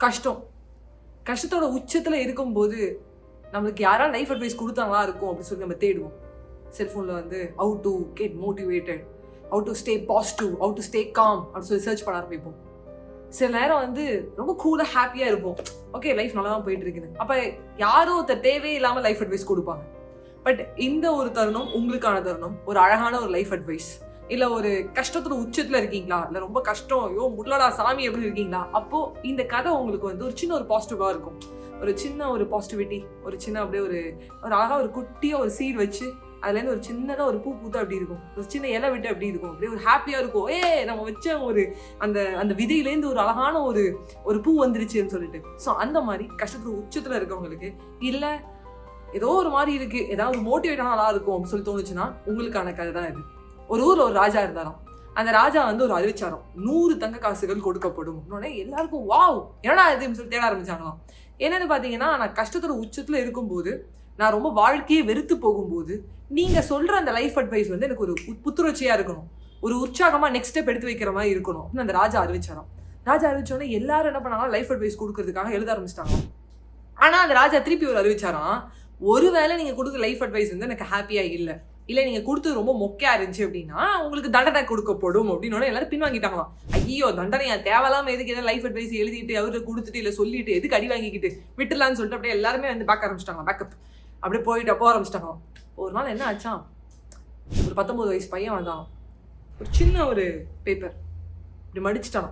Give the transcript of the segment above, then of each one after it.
கஷ்டம். கஷ்டத்தோட உச்சத்துல இருக்கும்போது, நம்மளுக்கு யாராவது லைஃப் அட்வைஸ் குடுத்தாங்களா இருக்கும் அப்படின்னு சொல்லி நம்ம தேடுவோம். செல்ஃபோன்ல வந்து how to get motivated, how to stay positive, how to stay calm அப்படின்னு சொல்லி சர்ச் பண்ண ஆரம்பிப்போம். சில நேரம் வந்து ரொம்ப கூலா ஹாப்பியா இருப்போம். ஓகே, லைஃப் நல்லா தான் போயிட்டு இருக்குது. அப்ப யாரோ ஒருத்தர் தேவையில்லாம லைஃப் அட்வைஸ் கொடுப்பாங்க. பட் இந்த ஒரு தருணம் உங்களுக்கான தருணம். ஒரு அழகான ஒரு லைஃப் அட்வைஸ், இல்ல ஒரு கஷ்டத்துல உச்சத்துல இருக்கீங்களா, இல்ல ரொம்ப கஷ்டம், ஐயோ முள்ளடா சாமி எப்படி இருக்கீங்களா, அப்போ இந்த கதை உங்களுக்கு வந்து ஒரு சின்ன ஒரு பாசிட்டிவா இருக்கும். ஒரு சின்ன ஒரு பாசிட்டிவிட்டி, ஒரு சின்ன அப்படியே ஒரு அழகா ஒரு குட்டியா ஒரு சீட் வச்சு அதுலேருந்து ஒரு சின்னதா ஒரு பூ பூத்தா அப்படி இருக்கும், ஒரு சின்ன இலை விட்டு அப்படி இருக்கும், அப்படியே ஒரு ஹாப்பியா இருக்கும். நம்ம வச்ச ஒரு அந்த அந்த விதையிலேருந்து ஒரு அழகான ஒரு பூ வந்துருச்சுன்னு சொல்லிட்டு. ஸோ அந்த மாதிரி கஷ்டத்துல உச்சத்துல இருக்கவங்களுக்கு, இல்ல ஏதோ ஒரு மாதிரி இருக்கு, ஏதாவது மோட்டிவேட்டான நல்லா இருக்கும் அப்படின்னு சொல்லி தோணுச்சுன்னா உங்களுக்கான கதை தான் இது. ஒரு ஊர்ல ஒரு ராஜா இருந்தாராம். அந்த ராஜா வந்து ஒரு அறிவிச்சாராம், 100 தங்க காசுகள் கொடுக்கப்படும். உடனே எல்லாருக்கும் வாவ் என்னடா இதுன்னு சொல்லி தேட ஆரம்பிச்சாங்களாம். என்னன்னு பாத்தீங்கன்னா, நான் கஷ்டத்தோட உச்சத்துல இருக்கும்போது, நான் ரொம்ப வாழ்க்கையே வெறுத்து போகும்போது, நீங்க சொல்ற அந்த லைஃப் அட்வைஸ் வந்து எனக்கு ஒரு புத்துணர்ச்சியா இருக்கணும், ஒரு உற்சாகமா நெக்ஸ்ட் ஸ்டெப் எடுத்து வைக்கிற மாதிரி இருக்கணும் அப்படின்னு அந்த ராஜா அறிவிச்சாராம். ராஜா அறிவிச்சோடனே எல்லாரும் என்ன பண்ணாங்க, லைஃப் அட்வைஸ் கொடுக்கறதுக்காக எழுத ஆரம்பிச்சிட்டாங்க. ஆனா அந்த ராஜா திருப்பி ஒரு அறிவிச்சாராம், ஒருவேளை நீங்க கொடுக்குற லைஃப் அட்வைஸ் வந்து எனக்கு ஹாப்பியா இல்ல நீங்க கொடுத்தது ரொம்ப மொக்கையா இருந்துச்சு அப்படின்னா உங்களுக்கு தண்டனை கொடுக்கப்படும் அப்படின்னு எல்லாரும் பின்வாங்கிட்டாங்களாம். ஐயோ தண்டனையா, தேவையில்லாம எதுக்கு ஏதாவது லைஃப் அட்வைஸ் எழுதிட்டு அவருக்கு கொடுத்துட்டு இல்ல சொல்லிட்டு எதுக்கு அடி வாங்கிக்கிட்டு விட்டுலான்னு சொல்லிட்டு அப்படியே எல்லாருமே வந்து பார்க்க ஆரம்பிச்சிட்டாங்க. பேக்கப் அப்படியே போக ஆரம்பிச்சிட்டாங்களாம். ஒரு நாள் என்ன ஆச்சான், ஒரு 19 வயசு பையன் வந்தான். ஒரு சின்ன ஒரு பேப்பர் இப்படி மடிச்சுட்டான்.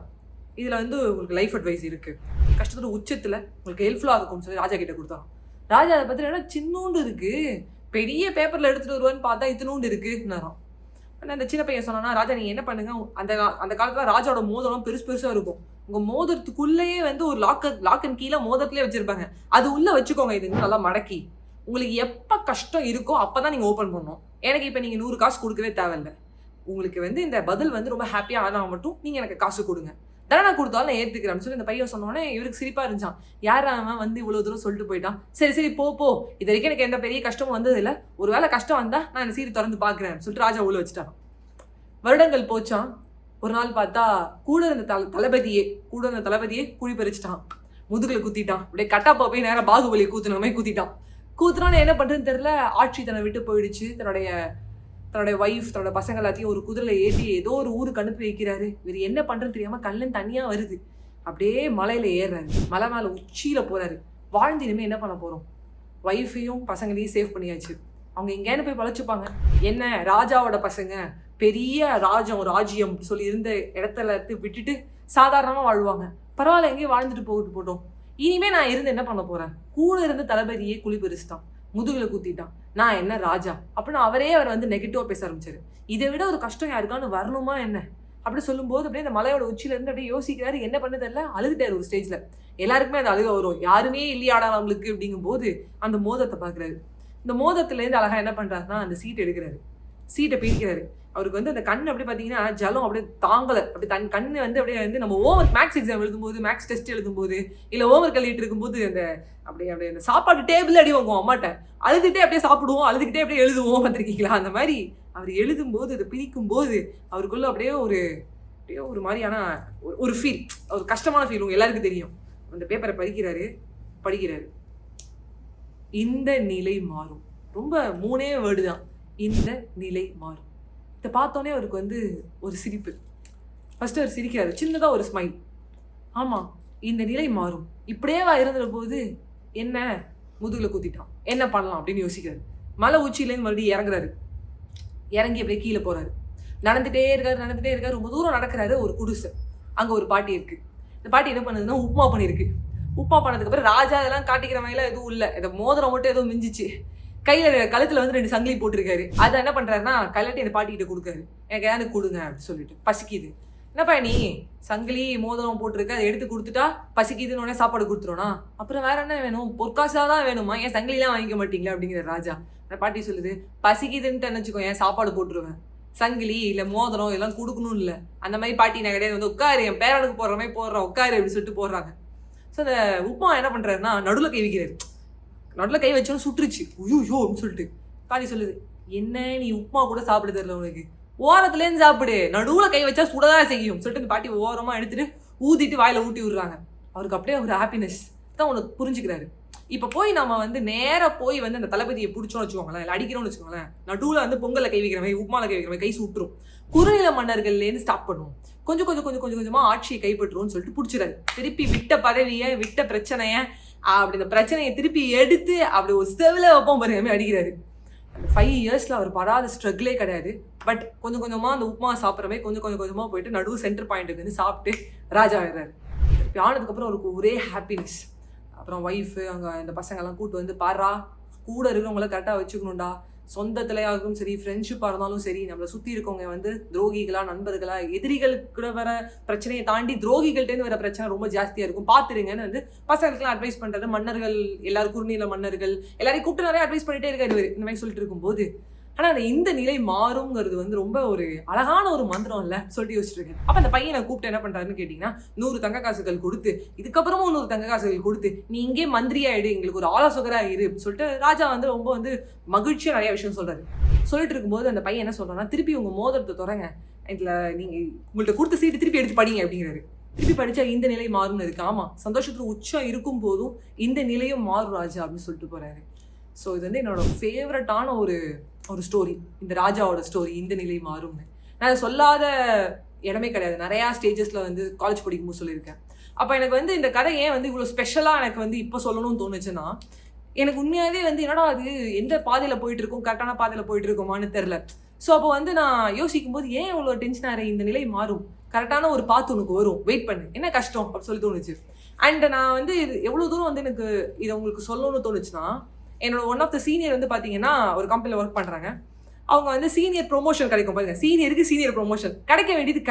இதுல வந்து உங்களுக்கு லைஃப் அட்வைஸ் இருக்கு, கஷ்டத்தோட உச்சத்துல உங்களுக்கு ஹெல்ப்ஃபுல்லா இருக்கும்னு சொல்லி ராஜா கிட்ட கொடுத்தான். ராஜா அதை பத்தி சின்னோண்டு இருக்கு, பெரிய பேப்பர்ல எடுத்துட்டு வருவான்னு பார்த்தா இத்தினூண்டு இருக்குன்னாராம். அந்த சின்ன பையன் சொன்னா, ராஜா நீங்க என்ன பண்ணுங்க, அந்த காலத்துல ராஜாவோட மோதிரம் பெருசா இருக்கும், உங்க மோதிரத்துக்குள்ளேயே வந்து ஒரு லாக்கன் கீழே மோதிரத்திலே வச்சிருப்பாங்க, அது உள்ள வச்சுக்கோங்க, இது நல்லா மடக்கி, உங்களுக்கு எப்ப கஷ்டம் இருக்கோ அப்பதான் நீங்க ஓபன் பண்ணணும். எனக்கு இப்ப நீங்க 100 காசு கொடுக்கவே தேவையில்லை, உங்களுக்கு வந்து இந்த பதில் வந்து ரொம்ப ஹாப்பியா ஆனா மட்டும் நீங்க எனக்கு காசு கொடுங்க, தண்டனை கொடுத்தாலும் நான் ஏத்துக்கிறேன்னு சொல்லி இந்த பையன் சொன்னோன்னே இவருக்கு சிரிப்பா இருந்துச்சான். யாரா அவன் வந்து இவ்வளவு தூரம் சொல்லிட்டு போயிட்டான், சரி போ, இது வரைக்கும் எனக்கு எந்த பெரிய கஷ்டமும் வந்தது இல்லை, ஒரு வேளை கஷ்டம் வந்தா நான் இந்த சீரி திறந்து பாக்குறேன் சொல்லிட்டு ராஜா உள்ள வச்சுட்டான். வருடங்கள் போச்சான். ஒரு நாள் பார்த்தா கூட இருந்த தளபதியே குழி பறிச்சுட்டான், முதுகுல குத்திட்டான், அப்படியே கட்டாப்பா போய் நேரம் பாகுபலி கூத்துன மாதிரி கூத்தினான்னு என்ன பண்றதுன்னு தெரியல. ஆட்சி தன்னை விட்டு போயிடுச்சு. தன்னுடைய ஒய்ஃப், தன்னோட பசங்க எல்லாத்தையும் ஒரு குதிரையில ஏற்றி ஏதோ ஒரு ஊருக்கு அனுப்பி வைக்கிறாரு. இவர் என்ன பண்றதுன்னு தெரியாம கல்லுன்னு தனியா வருது. அப்படியே மலையில ஏறுறாரு, மலை மேல உச்சியில போறாரு. வாழ்ந்து இனிமே என்ன பண்ண போறோம், ஒய்ஃபையும் பசங்களையும் சேவ் பண்ணியாச்சு, அவங்க எங்கேன்னு போய் பழச்சுப்பாங்க. என்ன ராஜாவோட பசங்க பெரிய ராஜ்யம் சொல்லி இருந்த இடத்துல விட்டுட்டு சாதாரணமா வாழ்வாங்க, பரவாயில்ல எங்கேயும் வாழ்ந்துட்டு போட்டோம். இனிமே நான் இருந்து என்ன பண்ண போறேன், கூட இருந்து தளபதியே குழி பறிச்சுட்டான், முதுகுல குத்திட்டான், நான் என்ன ராஜா அப்படின்னு அவர் வந்து நெகட்டிவா பேச ஆரம்பிச்சாரு. இதை விட ஒரு கஷ்டம் யாருக்கான்னு வரணுமா என்ன அப்படி சொல்லும்போது அப்படியே இந்த மலையோட உச்சியில இருந்து அப்படியே யோசிக்கிறாரு, என்ன பண்ண தெரியல, அழுதுட்டாரு ஒரு ஸ்டேஜ்ல. எல்லாருக்குமே அந்த அழுக வரும், யாருமே இல்லையாடா நம்மளுக்கு அப்படிங்கும் போது அந்த மோதத்தை பாக்குறாரு. இந்த மோதத்துல இருந்து அழகா என்ன பண்றாருன்னா அந்த சீட்டை பிரிக்கிறாரு. அவருக்கு வந்து அந்த கண் அப்படி பாத்தீங்கன்னா ஜலம் அப்படியே தாங்கல, அப்படி தன் கண்ணு வந்து அப்படியே வந்து நம்ம மேக்ஸ் எக்ஸாம் எழுதும்போது, மேக்ஸ் டெஸ்ட் எழுதும்போது, இல்ல ஹோம்ஒர்க் எழுதிட்டு இருக்கும்போது அந்த அப்படியே அந்த சாப்பாடு டேபிள் அடி வாங்குவோம் அம்மாட்ட, அழுதுகிட்டே அப்படியே சாப்பிடுவோம், அழுதுகிட்டே அப்படியே எழுதுவோம் பார்த்திருக்கீங்களா, அந்த மாதிரி அவர் எழுதும்போது அதை பிரிக்கும் போது அவருக்குள்ள அப்படியே ஒரு மாதிரியான ஒரு ஃபீல், ஒரு கஷ்டமான ஃபீல் எல்லாருக்கும் தெரியும். அந்த பேப்பரை படிக்கிறாரு. இந்த நிலை மாறும். ரொம்ப 3 வேர்டு தான், இந்த நிலை மாறும். இதை பார்த்தோன்னே அவருக்கு வந்து ஒரு சிரிப்பு. ஃபர்ஸ்ட் அவர் சிரிக்கிறாரு, சின்னதா ஒரு ஸ்மைல். ஆமா, இந்த நிலை மாறும். இப்படியே இருந்துற போது என்ன, முதுகுல குத்திட்டான், என்ன பண்ணலாம் அப்படின்னு யோசிக்கிறாரு. மலை உச்சியிலேருந்து மறுபடியும் இறங்கி அப்படியே கீழே போறாரு. நடந்துட்டே இருக்காரு. ரொம்ப தூரம் நடக்கிறாரு. ஒரு குடிசை, அங்க ஒரு பாட்டி இருக்கு. இந்த பாட்டி என்ன பண்ணுதுன்னா உப்புமா பண்ணிருக்கு. உப்புமா பண்ணதுக்கு அப்புறம் ராஜா இதெல்லாம் காட்டிக்கிற மாதிரிலாம் எதுவும் இல்லை, இந்த மோதிரம் மட்டும் ஏதோ மிஞ்சிச்சு. கழுத்துல வந்து 2 சங்கிலி போட்டிருக்காரு. அதை என்ன பண்றாருன்னா கழட்டி அந்த பாட்டிக்கிட்ட கொடுக்காரு, எனக்கு ஏதாவது கொடுங்க அப்படின்னு சொல்லிட்டு. பசிக்குது, என்னப்பா நீ சங்கிலி மோதிரம் போட்டிருக்க, அதை எடுத்து கொடுத்துட்டா பசிக்குதுன்னு உடனே சாப்பாடு கொடுத்துருவோனா, அப்புறம் வேற என்ன வேணும், பொற்காசாதான் வேணுமா, ஏன் சங்கிலிலாம் வாங்கிக்க மாட்டீங்களா அப்படிங்கிற ராஜா. அந்த பாட்டி சொல்லுது, பசிக்குதுன்ட்டு நினைச்சுக்கோ, ஏன் சாப்பாடு போட்டுருவேன், சங்கிலி இல்ல மோதிரம் இதெல்லாம் கொடுக்கணும் இல்லை, அந்த மாதிரி பாட்டி நான் கிடையாது, வந்து உட்காரு, என் பேரனுக்கு போடுற மாதிரி போடுறேன் உட்காரு அப்படின்னு சொல்லிட்டு போடுறாங்க. ஸோ அந்த உப்புமா என்ன பண்றாருன்னா நடுவில் கை வைக்கிறாரு. நடுவில் கை வச்சோன்னு சுட்டுருச்சு, ஐயோ அப்படின்னு சொல்லிட்டு பாட்டி சொல்லுது, என்ன நீ உப்புமா கூட சாப்பிட தெரியல உனக்கு, ஓரத்துலேருந்து சாப்பிடு, நடுவில் கை வச்சா சுடதான் செய்யும் சொல்லிட்டு அந்த பாட்டி ஓரமா எடுத்துட்டு ஊத்திட்டு வாயில ஊட்டி விடுறாங்க. அவருக்கு அப்படியே ஒரு ஹாப்பினஸ் தான் உனக்கு புரிஞ்சுக்கிறாரு. இப்போ போய் நம்ம வந்து நேராக போய் வந்து அந்த தளபதியை பிடிச்சோன்னு வச்சுக்கோங்களேன், இல்லை அடிக்கிறோம்னு வச்சுக்கோங்களேன், நடுவில் வந்து பொங்கலை கை வைக்கிற மாதிரி, உப்புமாவில் கை வைக்கிற மாதிரி கை சுட்டுரும். குறுநில மன்னர்கள்லேருந்து ஸ்டார்ட் பண்ணுவோம், கொஞ்சமாக ஆட்சியை கைப்பற்றுவோம்னு சொல்லிட்டு பிடிச்சிடாரு. திருப்பி விட்ட பதவியை, விட்ட பிரச்சனையை, அப்படி இந்த பிரச்சனையை திருப்பி எடுத்து அப்படி ஒரு செவில வைப்போம் பாருங்க அடிக்கிறாரு. அந்த 5 இயர்ஸில் அவர் படாத ஸ்ட்ரகிளே கிடையாது. பட் கொஞ்சமாக அந்த உப்புமா சாப்பிட்றமே கொஞ்சமாக போயிட்டு நடுவு சென்டர் பாயிண்ட்டுக்கு வந்து சாப்பிட்டு ராஜா ஆயிடுறாரு. திருப்பி ஆனதுக்கப்புறம் அவருக்கு ஒரே ஹாப்பினஸ். அப்புறம் ஒய்ஃபு அங்கே இந்த பசங்கள்லாம் கூப்பிட்டு வந்து பாரா கூட இருக்கிறவங்கள கரெக்டாக வச்சுக்கணும்டா. சொந்தத்திலையாகவும் சரி, ஃப்ரெண்ட்ஷிப்பாக இருந்தாலும் சரி, நம்மளை சுற்றி இருக்கவங்க வந்து துரோகிகளா, நண்பர்களா, எதிரிகள் கூட வர பிரச்சனையை தாண்டி துரோகிகள்டேருந்து வர பிரச்சனை ரொம்ப ஜாஸ்தியாக இருக்கும், பார்த்துருங்கன்னு வந்து பசங்களுக்குலாம் அட்வைஸ் பண்ணுறது. மன்னர்கள் எல்லாரும், குறுநில மன்னர்கள் எல்லாரையும் கூப்பிட்டு நிறைய அட்வைஸ் பண்ணிட்டே இருக்காரு இவர் இந்த மாதிரி சொல்லிட்டு இருக்கும்போது. ஆனால் அந்த இந்த நிலை மாறுங்கிறது வந்து ரொம்ப ஒரு அழகான ஒரு மந்திரம் இல்லை சொல்லிட்டு யோசிச்சுட்டு இருக்கேன். அப்போ அந்த பையனை கூப்பிட்டு என்ன பண்ணுறாருன்னு கேட்டிங்கன்னா, 100 தங்க காசுகள் கொடுத்து, இதுக்கப்புறமும் 100 தங்க காசுகள் கொடுத்து, நீ இங்கே மந்திரியாயிடு, எங்களுக்கு ஒரு ஆலோசகராக இரு அப்படின்னு சொல்லிட்டு ராஜா வந்து ரொம்ப வந்து மகிழ்ச்சியாக நிறைய விஷயம் சொல்கிறாரு. சொல்லிட்டு இருக்கும்போது அந்த பையன் என்ன சொல்கிறான்னா, திருப்பி உங்கள் மோதிரத்தை தொடங்க, இதில் நீங்கள் உங்கள்கிட்ட கொடுத்த சீட்டு திருப்பி எடுத்து படிங்க அப்படிங்கிறாரு. திருப்பி படித்தா இந்த நிலை மாறும்னு இருக்கு. ஆமாம், சந்தோஷத்தில் உச்சம் இருக்கும் போதும் இந்த நிலையும் மாறும் ராஜா அப்படின்னு சொல்லிட்டு போகிறாரு. ஸோ இது வந்து என்னோட ஃபேவரட்டான ஒரு ஸ்டோரி, இந்த ராஜாவோட ஸ்டோரி, இந்த நிலை மாறும்னு. நான் அதை சொல்லாத இடமே கிடையாது. நிறையா ஸ்டேஜஸில் வந்து காலேஜ் படிக்கும்போது சொல்லியிருக்கேன். அப்போ எனக்கு வந்து இந்த கதை ஏன் வந்து இவ்வளோ ஸ்பெஷலாக எனக்கு வந்து இப்போ சொல்லணும்னு தோணுச்சுன்னா, எனக்கு உண்மையாகவே வந்து என்னடா அது எந்த பாதையில் போயிட்டுருக்கோம், கரெக்டான பாதையில் போயிட்டு இருக்கோமான்னு தெரில. ஸோ அப்போ வந்து நான் யோசிக்கும் போது ஏன் இவ்வளோ டென்ஷன் ஆகிறேன், இந்த நிலை மாறும், கரெக்டான ஒரு பாத்து உனக்கு வரும், வெயிட் பண்ணு, என்ன கஷ்டம் அப்படின்னு சொல்லி தோணுச்சு. அண்ட் நான் வந்து இது எவ்வளோ தூரம் வந்து எனக்கு இதை உங்களுக்கு சொல்லணும்னு தோணுச்சுன்னா, என்னோட ஒன் ஆஃப் த சீனியர் வந்து பார்த்தீங்கன்னா ஒரு கம்பெனியில் ஒர்க் பண்ணுறாங்க. அவங்க வந்து சீனியர் ப்ரொமோஷன் கிடைக்கும் பாருங்க, சீனியருக்கு சீனியர் ப்ரொமோஷன் கிடைக்க வேண்டியது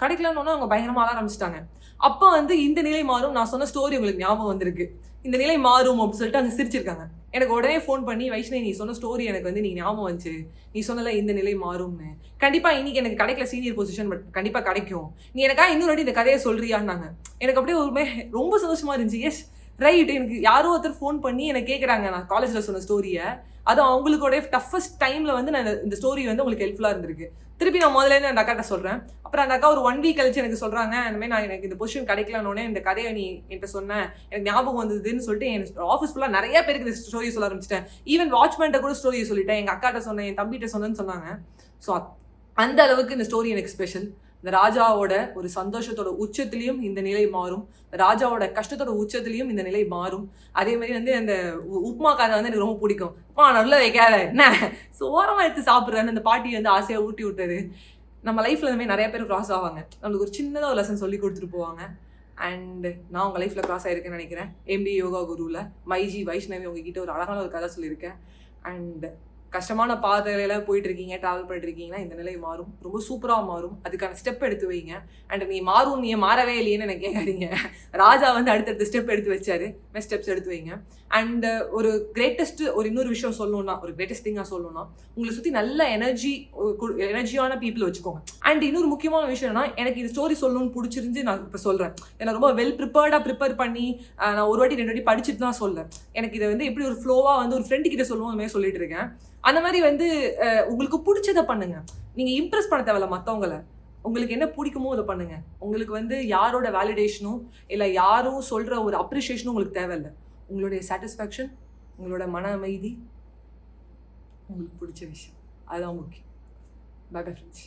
கிடைக்கலன்னு அவங்க பயங்கரமாக ஆரம்பிச்சிட்டாங்க. அப்போ வந்து இந்த நிலை மாறும் நான் சொன்ன ஸ்டோரி உங்களுக்கு ஞாபகம் வந்திருக்கு. இந்த நிலை மாறும் அப்படின்னு சொல்லிட்டு அங்கே சிரிச்சிருக்காங்க. எனக்கு உடனே ஃபோன் பண்ணி, வைஷ்ணவி நீ சொன்ன ஸ்டோரி எனக்கு வந்து நீ ஞாபகம் வந்துச்சு, நீ சொன்னல இந்த நிலை மாறும்னு. கண்டிப்பாக இன்னைக்கு எனக்கு கிடைக்கல சீனியர் பொசிஷன், பட் கண்டிப்பாக கிடைக்கும், நீ எனக்கா இன்னொரு வாட்டி இந்த கதையை சொல்றியான்னாங்க. எனக்கு அப்படியே ஒரு ரொம்ப சந்தோஷமா இருந்துச்சு. எஸ் ரைட், எனக்கு யாரோ ஒருத்தர் ஃபோன் பண்ணி எனக்கு கேட்குறாங்க நான் காலேஜில் சொன்ன ஸ்டோரியை. அதுவும் அவங்களுடைய டஃபஸ்ட் டைமில் வந்து நான் இந்த ஸ்டோரி வந்து உங்களுக்கு ஹெல்ப்ஃபுல்லாக இருந்திருக்கு. திருப்பி நான் முதலேருந்து அந்த அக்காட்ட சொல்கிறேன். அப்புறம் அந்த அக்கா ஒரு 1 வீக் கழிச்சு எனக்கு சொல்கிறாங்க, அந்தமாதிரி நான் எனக்கு இந்த பொசிஷன் கிடைக்கலன்னொடனே இந்த கதையை நீ என்கிட்ட சொன்னேன், எனக்கு ஞாபகம் வந்ததுன்னு சொல்லிட்டு என் ஆஃபீஸ் ஃபுல்லாக நிறைய பேருக்கு இந்த ஸ்டோரியை சொல்ல ஆரம்பிச்சிட்டேன். ஈவன் வாட்ச்மேன்ட்ட கூட ஸ்டோரியை சொல்லிட்டேன், எங்கள் அக்காட்ட சொன்னேன், என் தம்பிகிட்ட சொன்னேன்னு சொன்னாங்க. ஸோ அந்த அளவுக்கு இந்த ஸ்டோரி எனக்கு ஸ்பெஷல். இந்த ராஜாவோட ஒரு சந்தோஷத்தோட உச்சத்துலேயும் இந்த நிலை மாறும், ராஜாவோட கஷ்டத்தோட உச்சத்துலேயும் இந்த நிலை மாறும். அதே மாதிரி வந்து அந்த உப்புமா கதை வந்து எனக்கு ரொம்ப பிடிக்கும். உப்புமா நல்லா வைக்காத என்ன சோரமாக எடுத்து சாப்பிட்றேன்னு அந்த பாட்டி வந்து ஆசையாக ஊட்டி விட்டாரு. நம்ம லைஃப்பில் இந்த மாதிரி நிறைய பேர் கிராஸ் ஆவாங்க, நம்மளுக்கு ஒரு சின்னதாக ஒரு லெசன் சொல்லி கொடுத்துட்டு போவாங்க. அண்ட் நான் உங்கள் லைஃப்பில் கிராஸ் ஆகிருக்கேன்னு நினைக்கிறேன். MD யோகா குருவில் மைஜி வைஷ்ணவி உங்ககிட்ட ஒரு அழகான ஒரு கதை சொல்லியிருக்கேன். அண்ட் கஷ்டமான பாதையில போயிட்டு இருக்கீங்க, ட்ராவல் பண்ணிட்டு இருக்கீங்கன்னா இந்த நிலை மாறும், ரொம்ப சூப்பராக மாறும். அதுக்கான ஸ்டெப் எடுத்து வைங்க. அண்ட் நீ மாறும், நீ மாறவே இல்லையேன்னு எனக்கு கேட்காதீங்க. ராஜா வந்து அடுத்தடுத்த ஸ்டெப் எடுத்து வச்சாரு, ஸ்டெப்ஸ் எடுத்து வைங்க. அண்ட் ஒரு கிரேட்டஸ்ட் ஒரு இன்னொரு விஷயம் சொல்லணும்னா, ஒரு கிரேட்டஸ்ட் திங்காக சொல்லணும்னா, உங்களை சுற்றி நல்ல எனர்ஜியான பீப்புள் வச்சுக்கோங்க. அண்ட் இன்னொரு முக்கியமான விஷயம்னா, எனக்கு இந்த ஸ்டோரி சொல்லணும்னு பிடிச்சிருந்து நான் இப்போ சொல்கிறேன். எனக்கு ரொம்ப ப்ரிப்பேர் பண்ணி நான் ஒரு வாட்டி 2 வாட்டி படிச்சுட்டு தான் சொல்லேன். எனக்கு இதை வந்து எப்படி ஒரு ஃப்ளோவாக வந்து ஒரு ஃப்ரெண்டு கிட்ட சொல்லுவோம், அந்த மாதிரி சொல்லிட்டு இருக்கேன். அந்த மாதிரி வந்து உங்களுக்கு பிடிச்சதை பண்ணுங்க. நீங்கள் இம்ப்ரெஸ் பண்ண தேவையில்ல மற்றவங்களை. உங்களுக்கு என்ன பிடிக்குமோ அதை பண்ணுங்க. உங்களுக்கு வந்து யாரோட வேலிடேஷனும் இல்லை யாரும் சொல்கிற ஒரு அப்ரிஷியேஷனும் உங்களுக்கு தேவையில்லை. உங்களுடைய சாட்டிஸ்ஃபேக்ஷன், உங்களோட மன அமைதி, உங்களுக்கு பிடிச்ச விஷயம், அதுதான் முக்கியம். Bye bye friends.